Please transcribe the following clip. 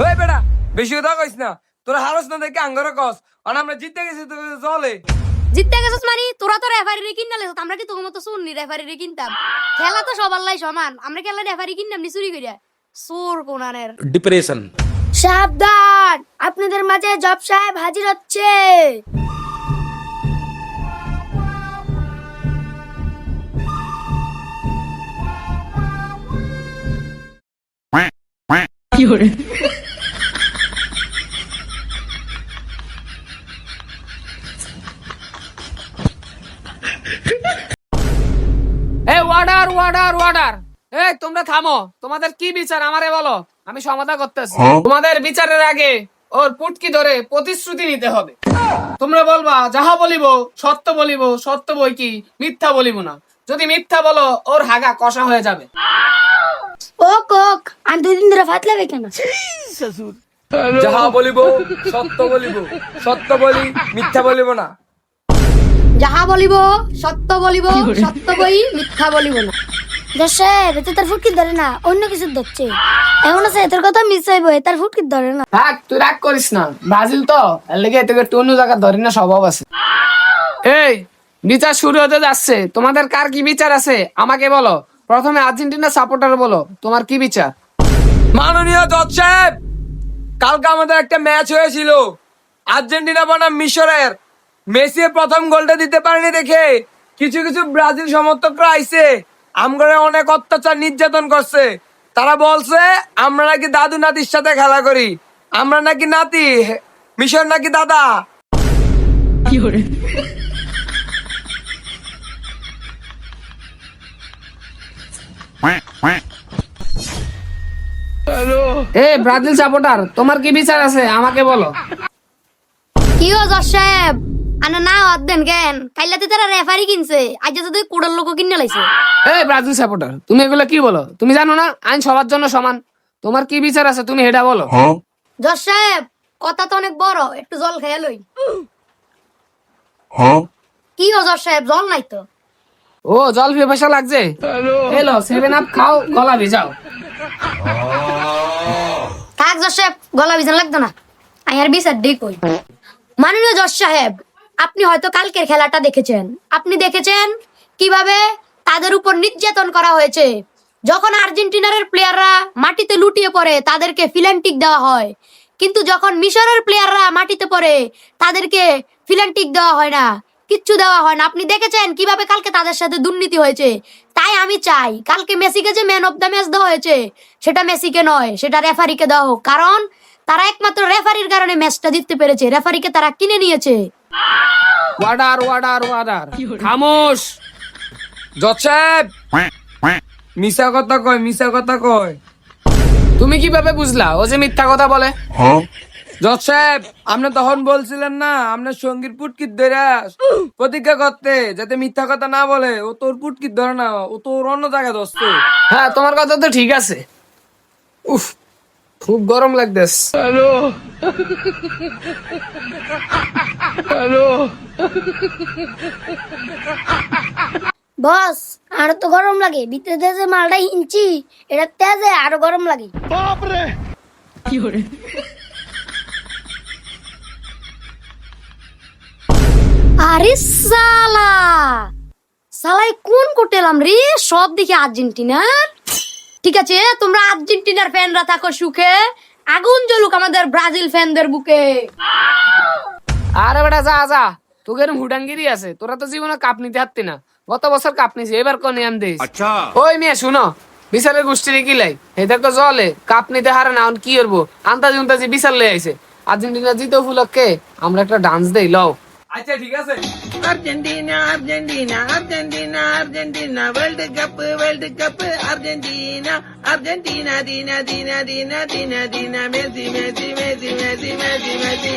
ওই বেটা বেশি কথা কইস না, তোরা হারস না দেখে আঙ্গরে কস, আর আমরা জিততে গেছি তো চলে। জিততে গেছিস মানে তোরা তো রেফারি কিনা লেছ, আমরা কি তোর মতো শুননি রেফারি কিনতাম? খেলা তো সবার লাই সমান, আমরা খেলা রেফারি কিনতাম নি চুরি করিয়া? সুর কোনানের ডিপ্রেশন। সাবধান, আপনাদের মাঝে জব সাহেব হাজির হচ্ছে। ওয়ার্ডার ওয়ার্ডার ওয়ার্ডার, এই তোমরা থামো, তোমাদের কি বিচার আমারে বলো, আমি সমাধান করতেছি। তোমাদের বিচারের আগে ওর পুটকি ধরে প্রতিশ্রুতি নিতে হবে। তোমরা বলবা যাহা বলিব সত্য বলিব, সত্য বই কি মিথ্যা বলিব না। যদি মিথ্যা বলো ওর হাগা কষা হয়ে যাবে। ও কোক আর 2 দিন ধরে ভাত লাগে কেন? যাহা বলিব সত্য বলিব, সত্য বলি মিথ্যা বলিব না। যাহা বলিব সত্য বলিব, সত্য বই মিথ্যা বলিব না। দেশে বেতে তার ফুটকি ধরে না, অন্য কিছু ধরছে। এমন আছে তোর কথা মিস হইব, তার ফুটকি ধরে না। থাক, তুই রাগ করিস না, ব্রাজিল তো এর লেগে তোকে টুনু জায়গা ধরি না স্বভাব আছে। এই বিচার শুরু হতে যাচ্ছে, তোমাদের কার কি বিচার আছে আমাকে বলো। প্রথমে আর্জেন্টিনা সাপোর্টার বলো, তোমার কি বিচার? মাননীয় জজ সাহেব, কালকে আমাদের একটা ম্যাচ হয়েছিল আর্জেন্টিনা বনাম মিশরের। মেসি প্রথম গোলটা দিতে পারেনি দেখে কিছু কিছু ব্রাজিল সমর্থকরা আইছে আমগরে অনেক অত্যাচার নির্যাতন করছে। তারা বলছে আমরা নাকি দাদু নাতির সাথে খেলা করি, আমরা নাকি নাতি, মিশর নাকি দাদা। এ ব্রাজিল সাপোর্টার, তোমার কি বিচার আছে আমাকে বলো। কি ও জজ সাহেব, আনা না অদেন কেন? কাইলাতে তারা রেফারি কিনছে, আজ তো তুই কোড়ার লোক কিনে লাইছে। এই ব্রাজিল সাপোর্টার, তুমি এগুলো কি বলো? তুমি জানো না আইন সবার জন্য সমান? তোমার কি বিচার আছে তুমি হেডা বলো। জজ সাহেব কথা তো অনেক বড়, একটু জল খেয়ে লই। কি ও জজ সাহেব, জল নাই তো? ও জল পিপাসা লাগছে, এলো 7 আপ খাও, গলা ভিজাও। থাক জজ সাহেব, গলা ভিজান লাগতো না, আয়ার বিচার দেই কই। মাননীয় জজ সাহেব, আপনি হয়তো কালকের খেলাটা দেখেছেন। আপনি দেখেছেন কিভাবে তাদের উপর নির্যাতন করা হয়েছে। যখন আর্জেন্টিনার প্লেয়াররা মাটিতে লুটিয়ে পড়ে তাদেরকে ফিল্যান্টিক দেওয়া হয়, কিন্তু যখন মিশরের প্লেয়াররা মাটিতে পড়ে তাদেরকে ফিল্যান্টিক দেওয়া হয় না, কিচ্ছু দেওয়া হয় না। আপনি দেখেছেন কিভাবে কালকে তাদের সাথে দুর্নীতি হয়েছে। তাই আমি চাই কালকে মেসিকে যে ম্যান অফ দ্য ম্যাচ দেওয়া হয়েছে সেটা মেসিকে নয়, সেটা রেফারিকে দেওয়া হোক। কারণ তারা একমাত্র রেফারির কারণে ম্যাচটা জিততে পেরেছে, রেফারিকে তারা কিনে নিয়েছে। ওয়ার্ডার ওয়ার্ডার ওয়ার্ডার, খামোশ। জজ সাহেব মিশা কথা কয়, মিশা কথা কয়। তুমি কিভাবে বুঝলা ও যে মিথ্যা কথা বলে? জজ সাহেব আপনি তখন বলছিলেন না আপনার সঙ্গীর পুটকির ধরে প্রতিজ্ঞা করতে, যাতে মিথ্যা কথা না বলে। ও তোর পুটকির ধরে না, ও তোর অন্য জায়গায় ধরছে। হ্যাঁ তোমার কথা তো ঠিক আছে। উফ, খুব গরম লাগতেছে। বস আর তো গরম লাগে, ভিতরে দিয়ে যে মালটা হিনছি এটা তেজে আরো গরম লাগে। আরে সালা, সালাই কোন কোটেলাম রে, সব দেখি আর্জেন্টিনার। ঠিক আছে তোমরা আর্জেন্টিনার ফ্যানরা থাকো সুখে, আগুন জ্বলুক আমাদের ব্রাজিল ফ্যানদের বুকে। আরে বেটা যা যা, তোকে এরকম হুডাঙ্গিরি আছে, তোরা তো জীবনে কাপ নিতে হারতি না। গত বছর কাপ নিছি, এবার কোন নিয়ম দিস? ওই মেয়ে শুনো, বিচারের গোষ্ঠীর কি লাই এদের তো জলে কাপ নিতে হারে না, কি করবো? আন্তাজি উন্তাজি বিচার লয়ে আইছে। আর্জেন্টিনা জিতে উপলক্ষে আমরা একটা ডান্স দেই, লও। আচ্ছা ঠিক আছে। Argentina, Argentina, Argentina, Argentina, World Cup, Argentina, Argentina, Dina, Dina, Dina, Dina, Dina, Messi, Messi, Messi, Messi, Messi, Messi.